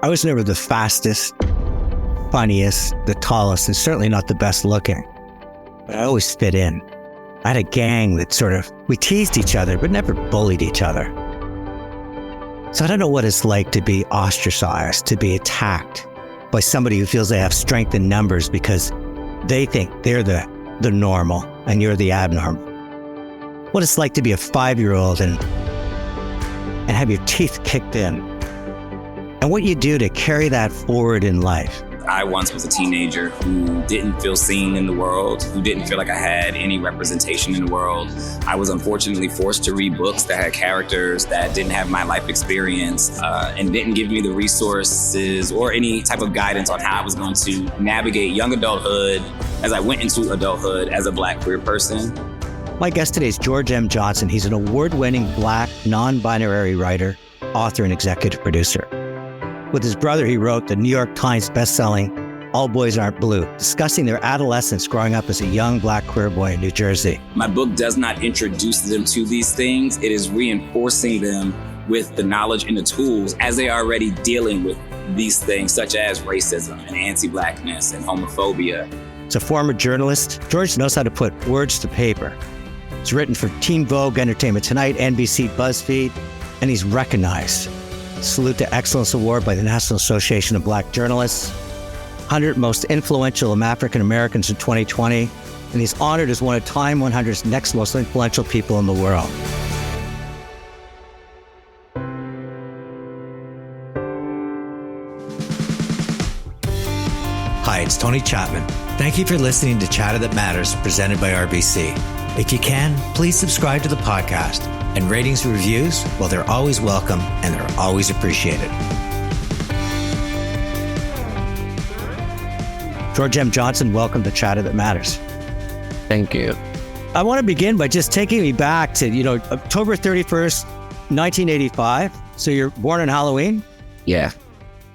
I was never the fastest, funniest, the tallest, and certainly not the best looking. But I always fit in. I had a gang that we teased each other, but never bullied each other. So I don't know what it's like to be ostracized, to be attacked by somebody who feels they have strength in numbers because they think they're the normal and you're the abnormal. What it's like to be a 5-year-old and have your teeth kicked in. And what you do to carry that forward in life. I once was a teenager who didn't feel seen in the world, who didn't feel like I had any representation in the world. I was unfortunately forced to read books that had characters that didn't have my life experience and didn't give me the resources or any type of guidance on how I was going to navigate young adulthood as I went into adulthood as a Black queer person. My guest today is George M. Johnson. He's an award-winning Black non-binary writer, author, and executive producer. With his brother, he wrote the New York Times bestselling All Boys Aren't Blue, discussing their adolescence growing up as a young Black queer boy in New Jersey. My book does not introduce them to these things. It is reinforcing them with the knowledge and the tools as they are already dealing with these things, such as racism and anti-Blackness and homophobia. As a former journalist, George knows how to put words to paper. He's written for Teen Vogue, Entertainment Tonight, NBC, BuzzFeed, and he's recognized. Salute to Excellence Award by the National Association of Black Journalists, 100 Most Influential African Americans in 2020, and he's honored as one of Time 100's next most influential people in the world. Hi, it's Tony Chapman. Thank you for listening to Chatter That Matters, presented by RBC. If you can, please subscribe to the podcast. And ratings and reviews, well, they're always welcome and they're always appreciated. George M. Johnson, welcome to Chatter That Matters. Thank you. I want to begin by just taking me back to, October 31st, 1985. So you're born on Halloween? Yeah.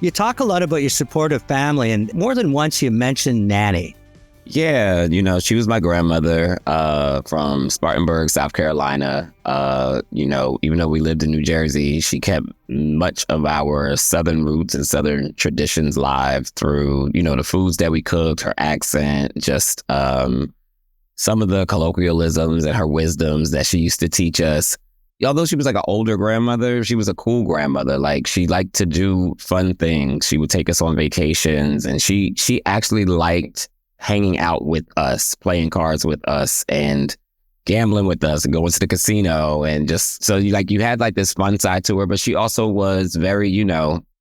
You talk a lot about your supportive family, and more than once you mentioned Nanny. Yeah, she was my grandmother from Spartanburg, South Carolina. Even though we lived in New Jersey, she kept much of our Southern roots and Southern traditions live through, the foods that we cooked, her accent, just some of the colloquialisms and her wisdoms that she used to teach us. Although she was like an older grandmother, she was a cool grandmother. Like, she liked to do fun things. She would take us on vacations, and she actually liked hanging out with us, playing cards with us, and gambling with us, and going to the casino, and just so you had this fun side to her. But she also was very,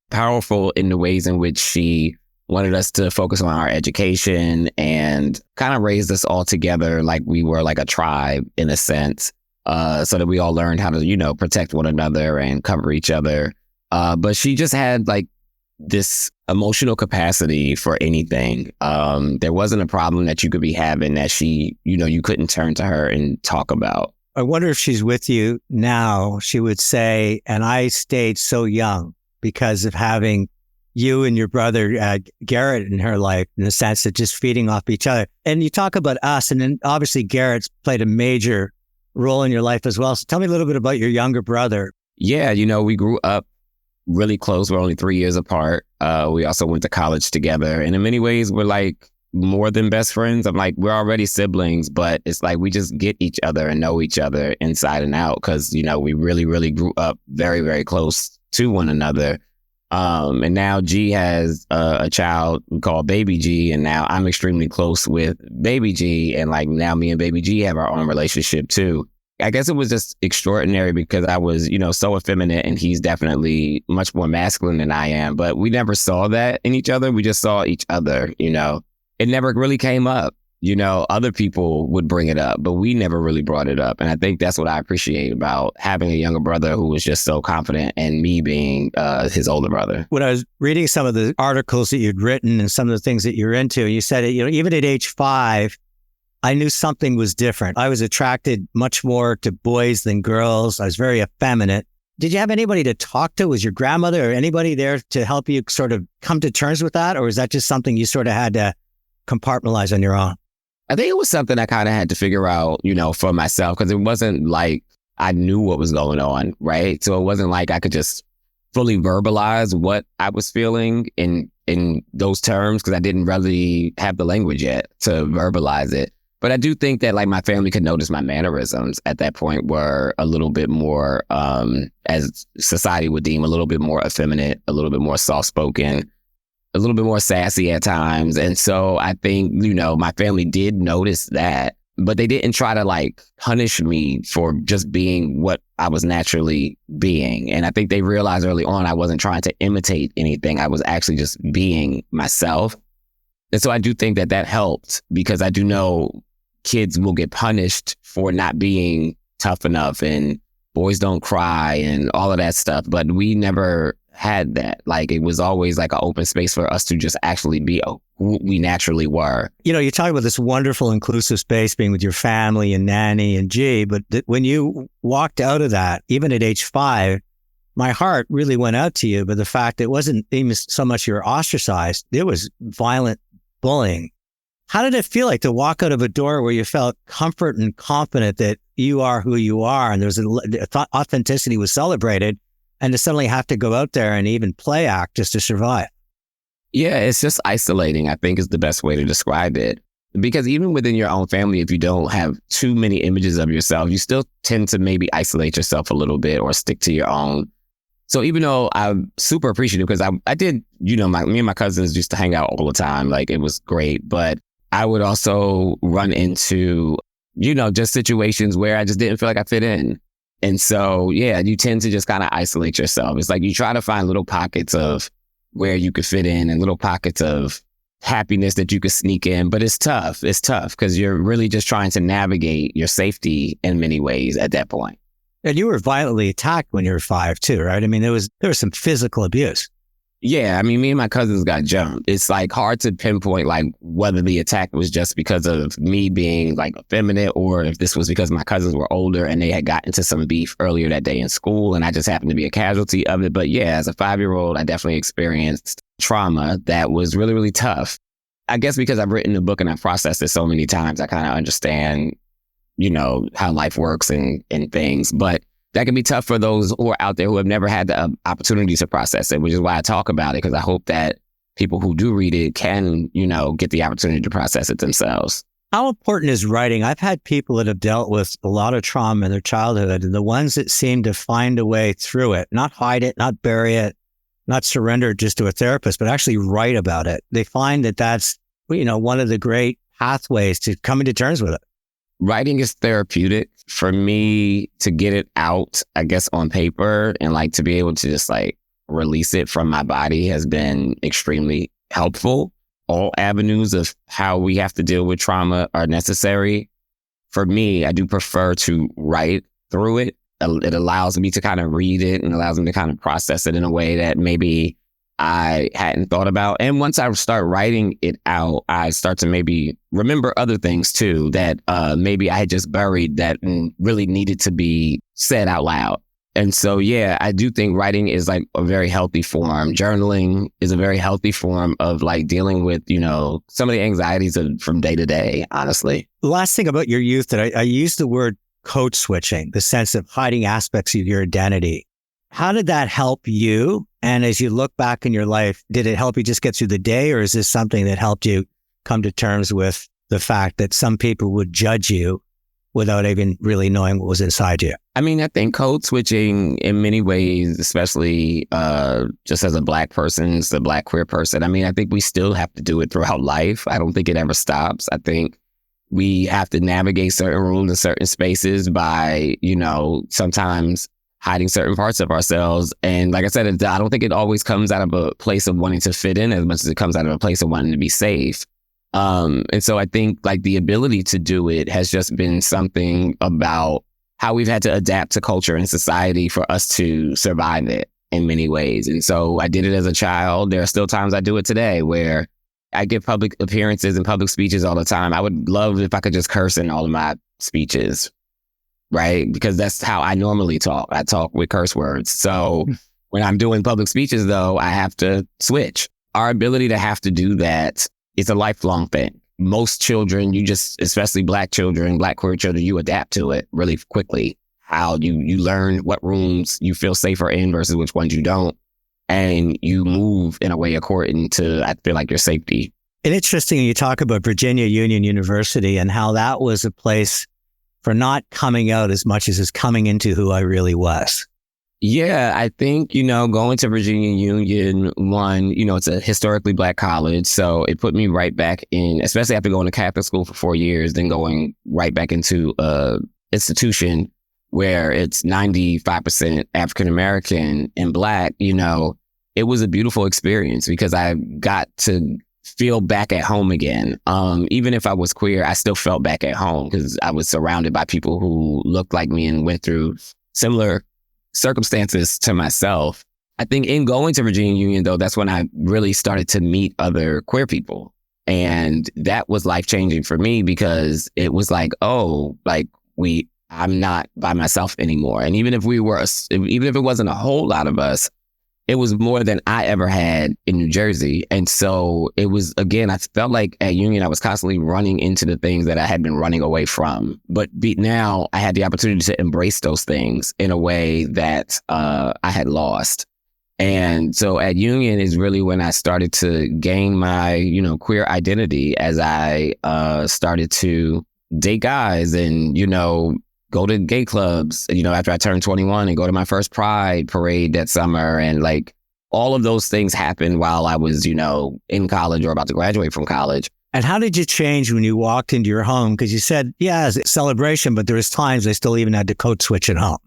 powerful in the ways in which she wanted us to focus on our education and kind of raised us all together like we were like a tribe in a sense, so that we all learned how to, protect one another and cover each other. But she just had this emotional capacity for anything. There wasn't a problem that you could be having that she, you couldn't turn to her and talk about. I wonder if she's with you now. She would say, and I stayed so young because of having you and your brother Garrett in her life, in the sense of just feeding off each other. And you talk about us, and then obviously Garrett's played a major role in your life as well. So tell me a little bit about your younger brother. Yeah, we grew up really close. We're only 3 years apart. We also went to college together. And in many ways, we're more than best friends. We're already siblings, but it's we just get each other and know each other inside and out because, we really, really grew up very, very close to one another. And now G has a child we call Baby G. And now I'm extremely close with Baby G. And now me and Baby G have our own relationship too. I guess it was just extraordinary because I was, so effeminate, and he's definitely much more masculine than I am. But we never saw that in each other. We just saw each other, It never really came up. Other people would bring it up, but we never really brought it up. And I think that's what I appreciate about having a younger brother who was just so confident, and me being his older brother. When I was reading some of the articles that you'd written and some of the things that you're into, you said, even at age 5, I knew something was different. I was attracted much more to boys than girls. I was very effeminate. Did you have anybody to talk to? Was your grandmother or anybody there to help you sort of come to terms with that? Or was that just something you sort of had to compartmentalize on your own? I think it was something I kind of had to figure out, for myself, because it wasn't like I knew what was going on, right? So it wasn't like I could just fully verbalize what I was feeling in those terms, because I didn't really have the language yet to verbalize it. But I do think that like my family could notice my mannerisms at that point were a little bit more, as society would deem, a little bit more effeminate, a little bit more soft-spoken, a little bit more sassy at times. And so I think, my family did notice that, but they didn't try to like punish me for just being what I was naturally being. And I think they realized early on I wasn't trying to imitate anything. I was actually just being myself. And so I do think that that helped, because I do know kids will get punished for not being tough enough, and boys don't cry and all of that stuff. But we never had that. Like, it was always like an open space for us to just actually be who we naturally were. You talk about this wonderful inclusive space being with your family and nanny and G, but when you walked out of that, even at age 5, my heart really went out to you. But the fact that it wasn't even so much you were ostracized, it was violent bullying. How did it feel like to walk out of a door where you felt comfort and confident that you are who you are, and there's authenticity was celebrated, and to suddenly have to go out there and even play act just to survive? Yeah, it's just isolating, I think, is the best way to describe it. Because even within your own family, if you don't have too many images of yourself, you still tend to maybe isolate yourself a little bit or stick to your own. So even though I'm super appreciative, because I did, me and my cousins used to hang out all the time. Like, it was great. But I would also run into, just situations where I just didn't feel like I fit in. And so, yeah, you tend to just kind of isolate yourself. It's like you try to find little pockets of where you could fit in and little pockets of happiness that you could sneak in. But it's tough. It's tough because you're really just trying to navigate your safety in many ways at that point. And you were violently attacked when you were 5 too, right? I mean, there was some physical abuse. Yeah, I mean, me and my cousins got jumped. It's like hard to pinpoint like whether the attack was just because of me being like effeminate, or if this was because my cousins were older and they had gotten into some beef earlier that day in school and I just happened to be a casualty of it. But yeah, as a 5-year-old, I definitely experienced trauma that was really, really tough. I guess because I've written the book and I've processed it so many times, I kind of understand, how life works and things. But that can be tough for those who are out there who have never had the opportunity to process it, which is why I talk about it, because I hope that people who do read it can, get the opportunity to process it themselves. How important is writing? I've had people that have dealt with a lot of trauma in their childhood, and the ones that seem to find a way through it, not hide it, not bury it, not surrender just to a therapist, but actually write about it. They find that that's, one of the great pathways to coming to terms with it. Writing is therapeutic for me to get it out, I guess, on paper, and like to be able to just like release it from my body has been extremely helpful. All avenues of how we have to deal with trauma are necessary. For me, I do prefer to write through it. It allows me to kind of read it and allows me to kind of process it in a way that maybe I hadn't thought about. And once I start writing it out, I start to maybe remember other things too that maybe I had just buried that really needed to be said out loud. And so, yeah, I do think writing is like a very healthy form. Journaling is a very healthy form of like dealing with, some of the anxieties from day to day, honestly. The last thing about your youth that I used the word code switching, the sense of hiding aspects of your identity. How did that help you? And as you look back in your life, did it help you just get through the day, or is this something that helped you come to terms with the fact that some people would judge you without even really knowing what was inside you? I mean, I think code switching in many ways, especially just as a Black person, as a Black queer person, I mean, I think we still have to do it throughout life. I don't think it ever stops. I think we have to navigate certain rooms and certain spaces by, sometimes hiding certain parts of ourselves. And like I said, I don't think it always comes out of a place of wanting to fit in as much as it comes out of a place of wanting to be safe. And so I think like the ability to do it has just been something about how we've had to adapt to culture and society for us to survive it in many ways. And so I did it as a child. There are still times I do it today where I give public appearances and public speeches all the time. I would love if I could just curse in all of my speeches, right? Because that's how I normally talk. I talk with curse words. So when I'm doing public speeches, though, I have to switch. Our ability to have to do that is a lifelong thing. Most children, especially Black children, Black queer children, you adapt to it really quickly. How you learn what rooms you feel safer in versus which ones you don't. and you move in a way according to, I feel like, your safety. And interesting, you talk about Virginia Union University and how that was a place for not coming out as much as is coming into who I really was. Yeah, I think, going to Virginia Union, it's a historically Black college. So it put me right back in, especially after going to Catholic school for 4 years, then going right back into a institution where it's 95% African-American and Black. It was a beautiful experience because I got to feel back at home again. Even if I was queer, I still felt back at home because I was surrounded by people who looked like me and went through similar circumstances to myself. I think in going to Virginia Union, though, that's when I really started to meet other queer people. And that was life-changing for me because it was like, I'm not by myself anymore. And even if it wasn't a whole lot of us, it was more than I ever had in New Jersey. And so it was, again, I felt like at Union, I was constantly running into the things that I had been running away from. But now I had the opportunity to embrace those things in a way that I had lost. And so at Union is really when I started to gain my, queer identity as I started to date guys and, go to gay clubs, after I turned 21 and go to my first Pride parade that summer. And like all of those things happened while I was, in college or about to graduate from college. And how did you change when you walked into your home? Because you said, yeah, it's a celebration, but there was times I still even had to code switch at home.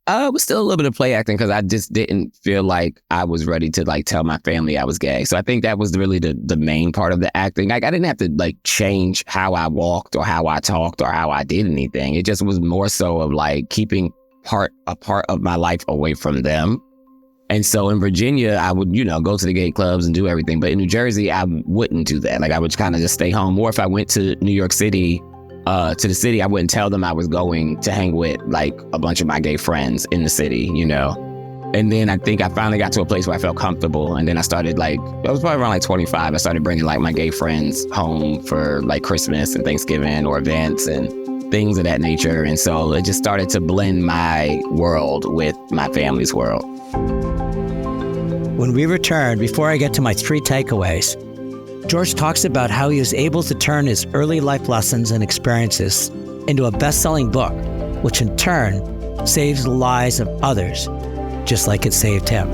It was still a little bit of play acting because I just didn't feel like I was ready to tell my family I was gay. So I think that was really the main part of the acting. Like I didn't have to change how I walked or how I talked or how I did anything. It just was more so of keeping a part of my life away from them. And so in Virginia, I would, go to the gay clubs and do everything. But in New Jersey, I wouldn't do that. I would kind of just stay home. Or if I went to New York City, to the city, I wouldn't tell them I was going to hang with a bunch of my gay friends in the city, And then I think I finally got to a place where I felt comfortable. And then I started I was probably around 25. I started bringing my gay friends home for Christmas and Thanksgiving or events and things of that nature. And so it just started to blend my world with my family's world. When we return, before I get to my 3 takeaways, George talks about how he was able to turn his early life lessons and experiences into a best-selling book, which in turn saves the lives of others, just like it saved him.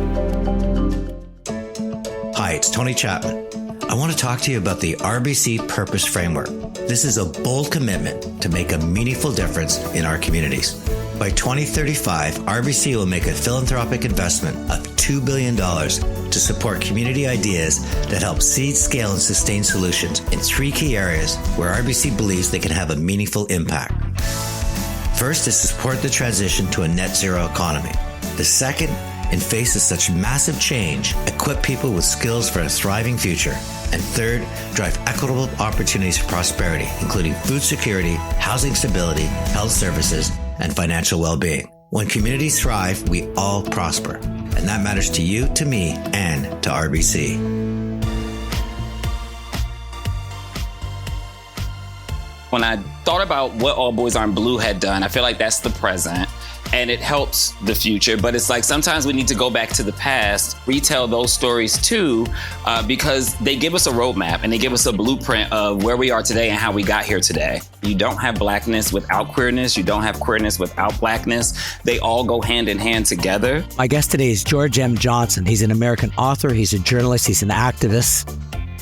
Hi, it's Tony Chapman. I want to talk to you about the RBC Purpose Framework. This is a bold commitment to make a meaningful difference in our communities. By 2035, RBC will make a philanthropic investment of $2 billion to support community ideas that help seed, scale, and sustain solutions in 3 key areas where RBC believes they can have a meaningful impact. First is to support the transition to a net zero economy. The second, in face of such massive change, equip people with skills for a thriving future. And third, drive equitable opportunities for prosperity, including food security, housing stability, health services, and financial well-being. When communities thrive, we all prosper. And that matters to you, to me, and to RBC. When I thought about what All Boys Aren't Blue had done, I feel like that's the present. And it helps the future, but it's sometimes we need to go back to the past, retell those stories too, because they give us a roadmap and they give us a blueprint of where we are today and how we got here today. You don't have blackness without queerness. You don't have queerness without blackness. They all go hand in hand together. My guest today is George M. Johnson. He's an American author. He's a journalist. He's an activist.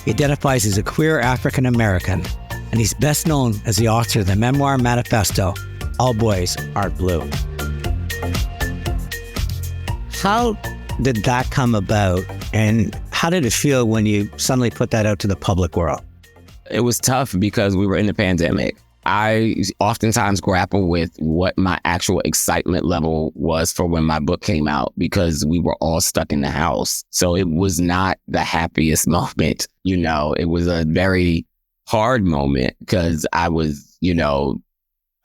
He identifies as a queer African American, and he's best known as the author of the memoir manifesto, All Boys Aren't Blue. How did that come about, and how did it feel when you suddenly put that out to the public world? It was tough because we were in the pandemic. I oftentimes grapple with what my actual excitement level was for when my book came out because we were all stuck in the house. So it was not the happiest moment. It was a very hard moment because I was,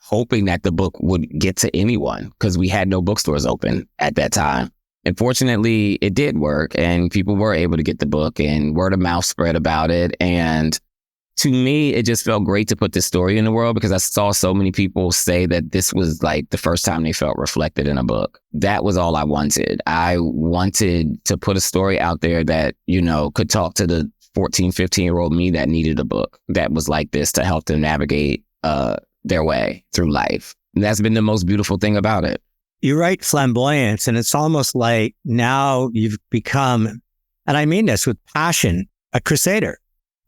hoping that the book would get to anyone because we had no bookstores open at that time. And fortunately, it did work and people were able to get the book and word of mouth spread about it. And to me, it just felt great to put this story in the world because I saw so many people say that this was like the first time they felt reflected in a book. That was all I wanted. I wanted to put a story out there that, you know, could talk to the 14, 15-year-old me that needed a book that was like this to help them navigate their way through life. And that's been the most beautiful thing about it. You write flamboyance, and it's almost like now you've become, and I mean this with passion, a crusader.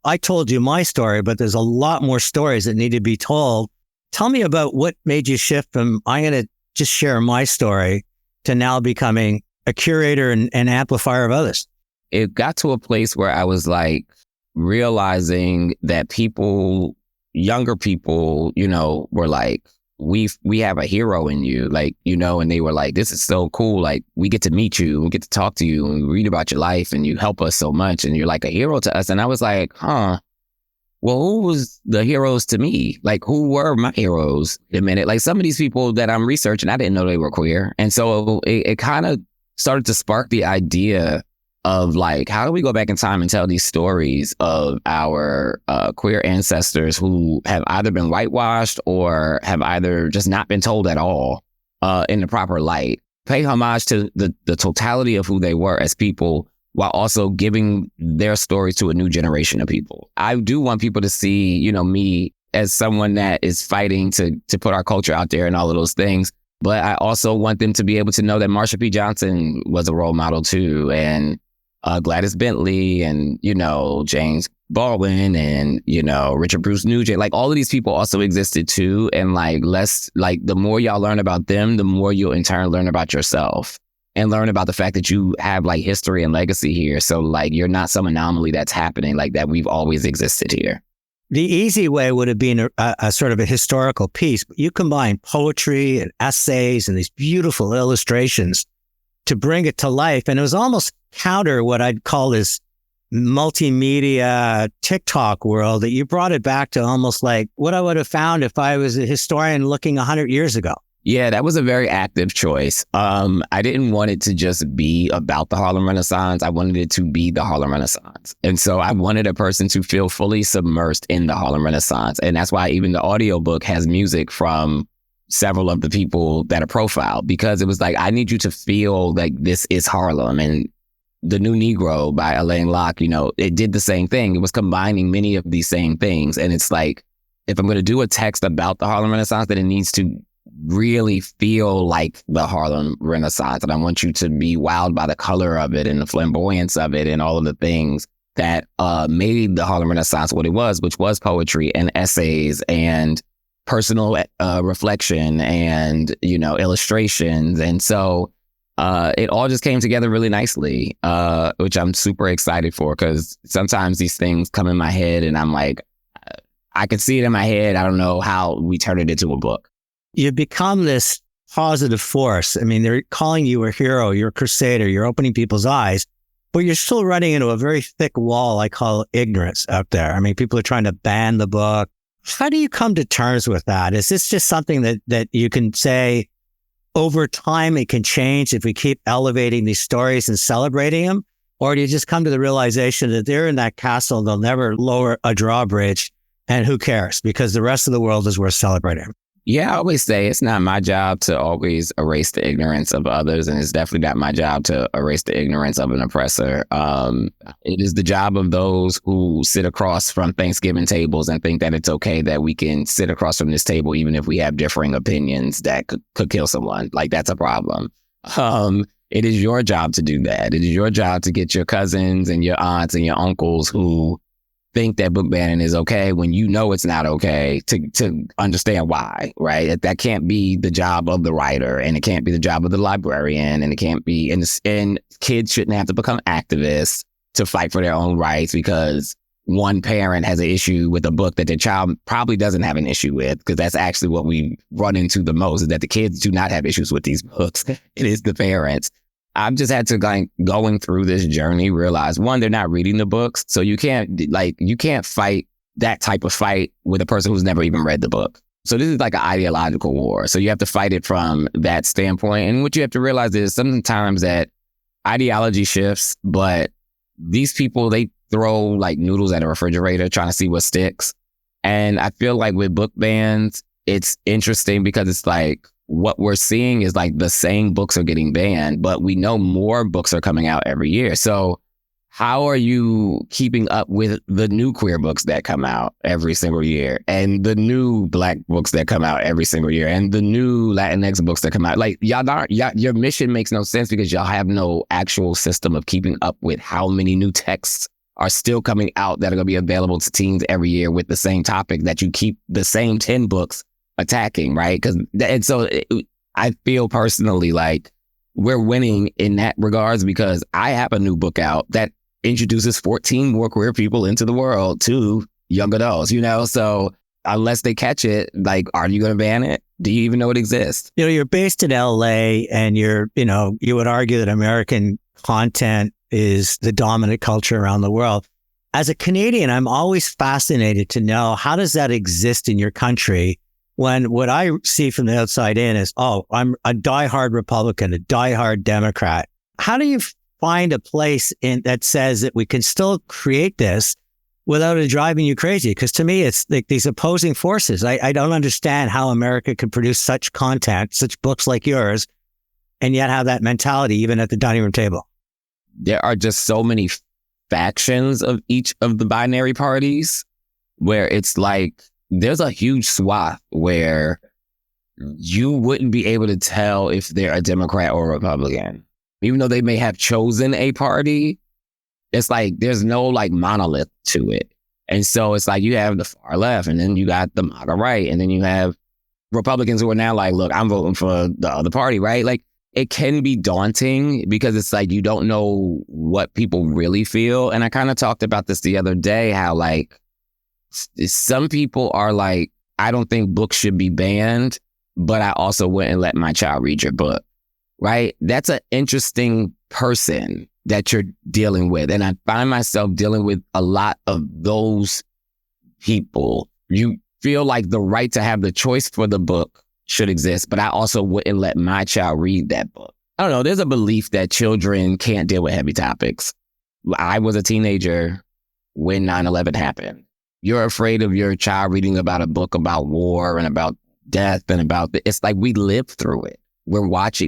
I told you my story, but there's a lot more stories that need to be told. Tell me about what made you shift from, I'm going to just share my story, to now becoming a curator and amplifier of others. It got to a place where I was like realizing that people, younger people, you know, were like, we have a hero in you, like, you know, and they were like, this is so cool. Like, we get to meet you, we get to talk to you, and we read about your life, and you help us so much, and you're like a hero to us. And I was like, well, who was the heroes to me? Like, who were my heroes? A minute, like some of these people that I'm researching, I didn't know they were queer. And so it kind of started to spark the idea of like, how do we go back in time and tell these stories of our queer ancestors who have either been whitewashed or have either just not been told at all in the proper light. Pay homage to the totality of who they were as people while also giving their stories to a new generation of people. I do want people to see, you know, me as someone that is fighting to put our culture out there and all of those things. But I also want them to be able to know that Marsha P. Johnson was a role model too, and Gladys Bentley, and, you know, James Baldwin, and, you know, Richard Bruce Nugent, like all of these people also existed too. And like, the more y'all learn about them, the more you'll in turn learn about yourself and learn about the fact that you have like history and legacy here. So like, you're not some anomaly that's happening, like that we've always existed here. The easy way would have been a sort of a historical piece, but you combine poetry and essays and these beautiful illustrations to bring it to life. And it was almost counter what I'd call this multimedia TikTok world, that you brought it back to almost like what I would have found if I was a historian looking 100 years ago. Yeah, that was a very active choice. I didn't want it to just be about the Harlem Renaissance. I wanted it to be the Harlem Renaissance. And so I wanted a person to feel fully submersed in the Harlem Renaissance. And that's why even the audiobook has music from several of the people that are profiled, because it was like, I need you to feel like this is Harlem. And The New Negro by Alain Locke, you know, it did the same thing. It was combining many of these same things. And it's like, if I'm going to do a text about the Harlem Renaissance, then it needs to really feel like the Harlem Renaissance. And I want you to be wowed by the color of it and the flamboyance of it and all of the things that made the Harlem Renaissance what it was, which was poetry and essays and personal reflection and, you know, illustrations. And so it all just came together really nicely, which I'm super excited for, because sometimes these things come in my head and I'm like, I can see it in my head. I don't know how we turn it into a book. You become this positive force. I mean, they're calling you a hero, you're a crusader, you're opening people's eyes, but you're still running into a very thick wall I call ignorance out there. I mean, people are trying to ban the book. How do you come to terms with that? Is this just something that you can say over time it can change if we keep elevating these stories and celebrating them? Or do you just come to the realization that they're in that castle, they'll never lower a drawbridge, and who cares? Because the rest of the world is worth celebrating. Yeah, I always say it's not my job to always erase the ignorance of others, and it's definitely not my job to erase the ignorance of an oppressor. It is the job of those who sit across from Thanksgiving tables and think that it's okay that we can sit across from this table even if we have differing opinions that could kill someone. Like, that's a problem. It is your job to do that. It is your job to get your cousins and your aunts and your uncles who think that book banning is okay when you know it's not okay to understand why, right? That can't be the job of the writer, and it can't be the job of the librarian, and it can't be, and kids shouldn't have to become activists to fight for their own rights because one parent has an issue with a book that their child probably doesn't have an issue with, because that's actually what we run into the most, is that the kids do not have issues with these books. It is the parents. I've just had to, like, going through this journey, realize, one, they're not reading the books. So you can't fight that type of fight with a person who's never even read the book. So this is like an ideological war. So you have to fight it from that standpoint. And what you have to realize is sometimes that ideology shifts, but these people, they throw like noodles at a refrigerator trying to see what sticks. And I feel like with book bans, it's interesting because it's like what we're seeing is like the same books are getting banned, but we know more books are coming out every year. So how are you keeping up with the new queer books that come out every single year and the new Black books that come out every single year and the new Latinx books that come out? Like your mission makes no sense because y'all have no actual system of keeping up with how many new texts are still coming out that are going to be available to teens every year with the same topic that you keep the same 10 books attacking, right? I feel personally like we're winning in that regards because I have a new book out that introduces 14 more queer people into the world to young adults, So unless they catch it, like, are you going to ban it? Do you even know it exists? You're based in LA and you would argue that American content is the dominant culture around the world. As a Canadian, I'm always fascinated to know how does that exist in your country when what I see from the outside in is, I'm a diehard Republican, a diehard Democrat. How do you find a place that says that we can still create this without it driving you crazy? Because to me, it's like these opposing forces. I don't understand how America could produce such content, such books like yours, and yet have that mentality even at the dining room table. There are just so many factions of each of the binary parties where it's like there's a huge swath where you wouldn't be able to tell if they're a Democrat or a Republican. Even though they may have chosen a party, it's like there's no like monolith to it. And so it's like you have the far left and then you got the MAGA right. And then you have Republicans who are now like, look, I'm voting for the other party, right? Like it can be daunting because it's like you don't know what people really feel. And I kind of talked about this the other day, how like some people are like, I don't think books should be banned, but I also wouldn't let my child read your book, right? That's an interesting person that you're dealing with. And I find myself dealing with a lot of those people. You feel like the right to have the choice for the book should exist, but I also wouldn't let my child read that book. I don't know. There's a belief that children can't deal with heavy topics. I was a teenager when 9/11 happened. You're afraid of your child reading about a book about war and about death and it's like we live through it. We watch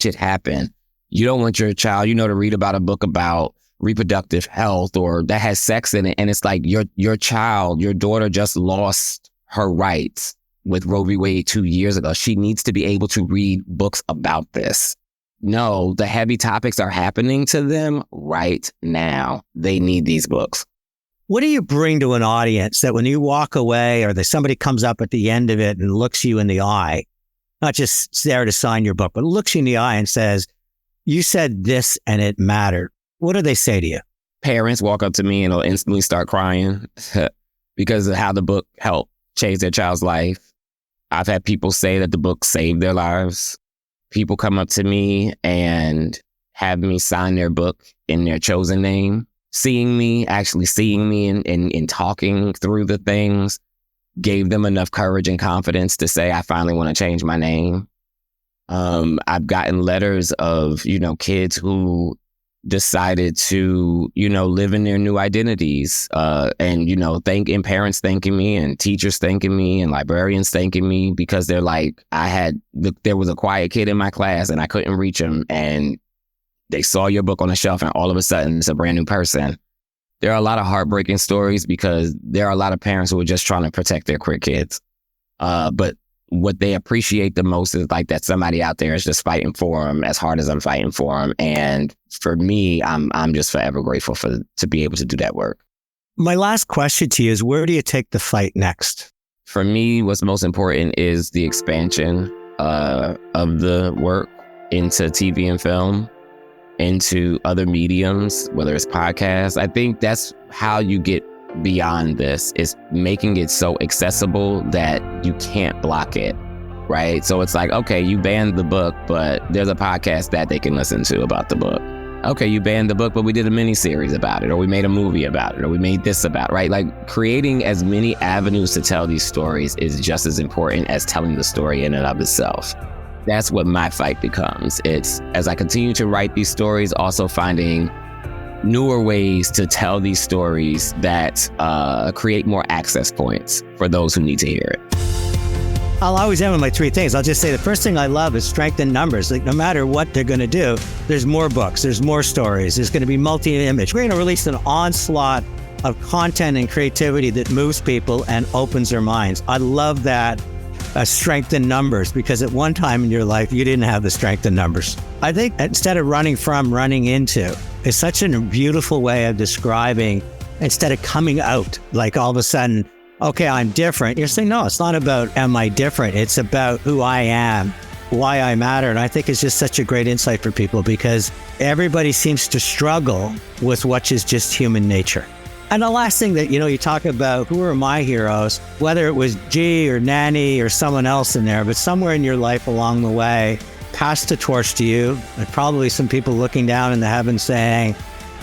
it happen. You don't want your child, to read about a book about reproductive health or that has sex in it. And it's like your child, your daughter just lost her rights with Roe v. Wade 2 years ago. She needs to be able to read books about this. No, the heavy topics are happening to them right now. They need these books. What do you bring to an audience that when you walk away or somebody comes up at the end of it and looks you in the eye, not just there to sign your book, but looks you in the eye and says, you said this and it mattered. What do they say to you? Parents walk up to me and they'll instantly start crying because of how the book helped change their child's life. I've had people say that the book saved their lives. People come up to me and have me sign their book in their chosen name. Seeing me and talking through the things gave them enough courage and confidence to say, I finally want to change my name. I've gotten letters of, kids who decided to, live in their new identities, and parents thanking me and teachers thanking me and librarians thanking me because they're like, there was a quiet kid in my class and I couldn't reach him and they saw your book on the shelf and all of a sudden it's a brand new person. There are a lot of heartbreaking stories because there are a lot of parents who are just trying to protect their queer kids. But what they appreciate the most is like that somebody out there is just fighting for them as hard as I'm fighting for them. And for me, I'm just forever grateful to be able to do that work. My last question to you is, where do you take the fight next? For me, what's most important is the expansion of the work into TV and film, into other mediums, whether it's podcasts. I think that's how you get beyond this, is making it so accessible that you can't block it, right? So it's like, okay, you banned the book, but there's a podcast that they can listen to about the book. Okay, you banned the book, but we did a mini series about it, or we made a movie about it, or we made this about it, right? Like creating as many avenues to tell these stories is just as important as telling the story in and of itself. That's what my fight becomes. It's as I continue to write these stories, also finding newer ways to tell these stories that create more access points for those who need to hear it. I'll always end with my three things. I'll just say the first thing I love is strength in numbers. Like, no matter what they're going to do, there's more books, there's more stories, there's going to be multi-image. We're going to release an onslaught of content and creativity that moves people and opens their minds. I love that strength in numbers, because at one time in your life, you didn't have the strength in numbers. I think instead of running from, running into is such a beautiful way of describing, instead of coming out, like all of a sudden, okay, I'm different. You're saying, no, it's not about am I different? It's about who I am, why I matter. And I think it's just such a great insight for people, because everybody seems to struggle with what is just human nature. And the last thing that, you talk about, who are my heroes, whether it was G or Nanny or someone else in there, but somewhere in your life along the way, pass the torch to you. And probably some people looking down in the heavens saying,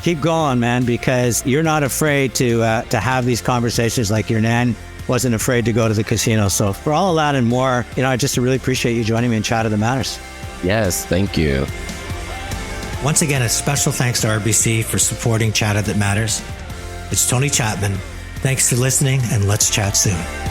keep going, man, because you're not afraid to have these conversations like your nan wasn't afraid to go to the casino. So for all of that and more, I just really appreciate you joining me in Chat That Matters. Yes, thank you. Once again, a special thanks to RBC for supporting Chat That Matters. It's Tony Chapman. Thanks for listening, and let's chat soon.